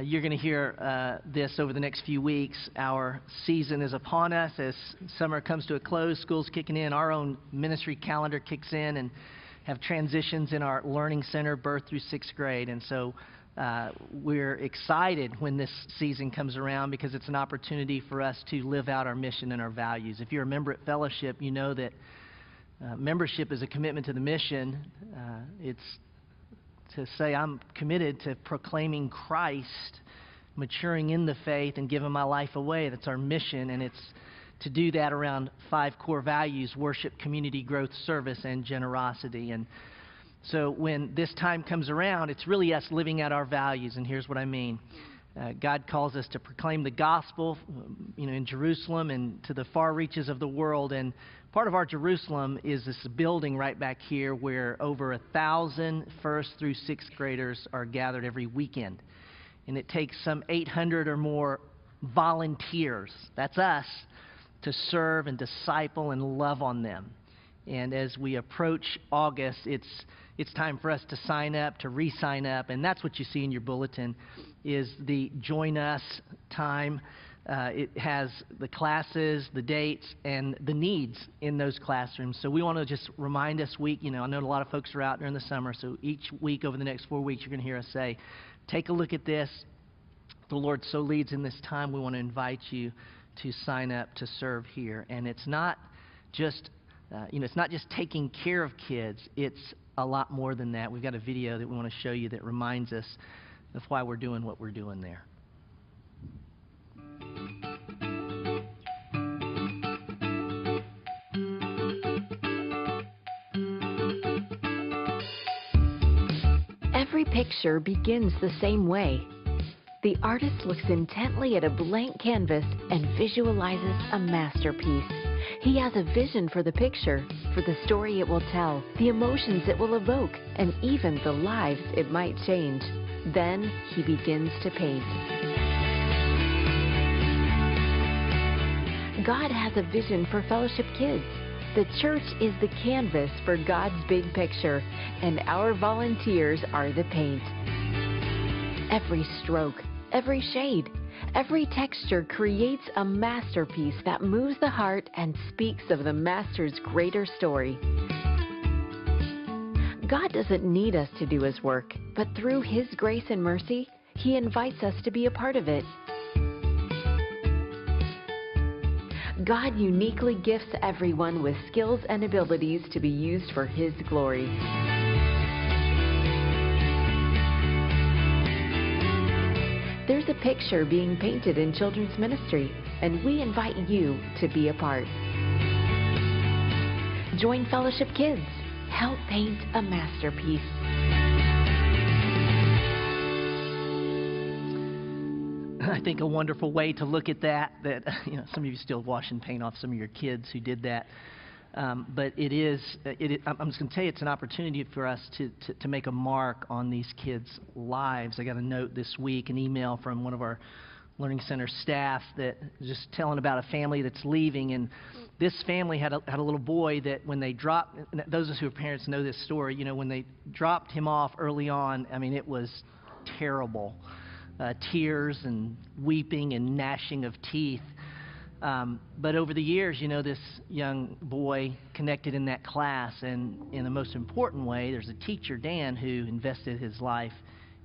You're going to hear this over the next few weeks. Our season is upon us. As summer comes to a close, school's kicking in, our own ministry calendar kicks in, and have transitions in our learning center, birth through sixth grade. And so we're excited when this season comes around because it's an opportunity for us to live out our mission and our values. If you're a member at Fellowship, you know that membership is a commitment to the mission. It's to say I'm committed to proclaiming Christ, maturing in the faith, and giving my life away. That's our mission, and it's to do that around 5 core values: worship, community, growth, service, and generosity. And so when this time comes around, it's really us living out our values, and here's what I mean. God calls us to proclaim the gospel, in Jerusalem and to the far reaches of the world. And part of our Jerusalem is this building right back here where over 1,000 first through sixth graders are gathered every weekend. And it takes some 800 or more volunteers, that's us, to serve and disciple and love on them. And as we approach August, it's time for us to sign up, to re-sign up, and that's what you see in your bulletin is the Join Us time. It has the classes, the dates, and the needs in those classrooms. So we want to just remind us I know a lot of folks are out during the summer, so each week over the next 4 weeks you're going to hear us say, take a look at this. The Lord so leads in this time. We want to invite you to sign up to serve here. And it's not just it's not just taking care of kids. It's a lot more than that. We've got a video that we want to show you that reminds us of why we're doing what we're doing there. Every picture begins the same way. The artist looks intently at a blank canvas and visualizes a masterpiece. He has a vision for the picture, for the story it will tell, the emotions it will evoke, and even the lives it might change. Then he begins to paint. God has a vision for Fellowship Kids. The church is the canvas for God's big picture, and our volunteers are the paint. Every stroke, every shade, every texture creates a masterpiece that moves the heart and speaks of the Master's greater story. God doesn't need us to do His work, but through His grace and mercy, He invites us to be a part of it. God uniquely gifts everyone with skills and abilities to be used for His glory. There's a picture being painted in children's ministry, and we invite you to be a part. Join Fellowship Kids. Help paint a masterpiece. I think a wonderful way to look at that some of you still wash and paint off some of your kids who did that. But I'm just going to tell you, it's an opportunity for us to make a mark on these kids' lives. I got a note this week, an email from one of our Learning Center staff that was just telling about a family that's leaving. And this family had a little boy that when they dropped, those of us who are parents know this story, when they dropped him off early on, it was terrible. Tears and weeping and gnashing of teeth. But over the years, this young boy connected in that class, and in the most important way, there's a teacher, Dan, who invested his life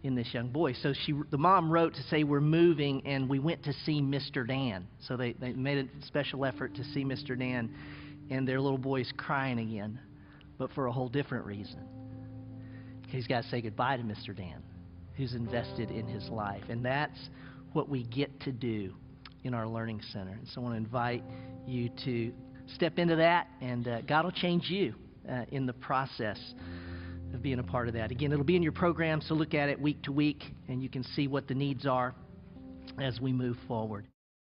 in this young boy. So the mom wrote to say, we're moving, and we went to see Mr. Dan. So they made a special effort to see Mr. Dan, and their little boy's crying again, but for a whole different reason. He's got to say goodbye to Mr. Dan, who's invested in his life. And that's what we get to do in our Learning Center. And so I want to invite you to step into that, and God will change you in the process of being a part of that. Again, it'll be in your program, so look at it week to week, and you can see what the needs are as we move forward.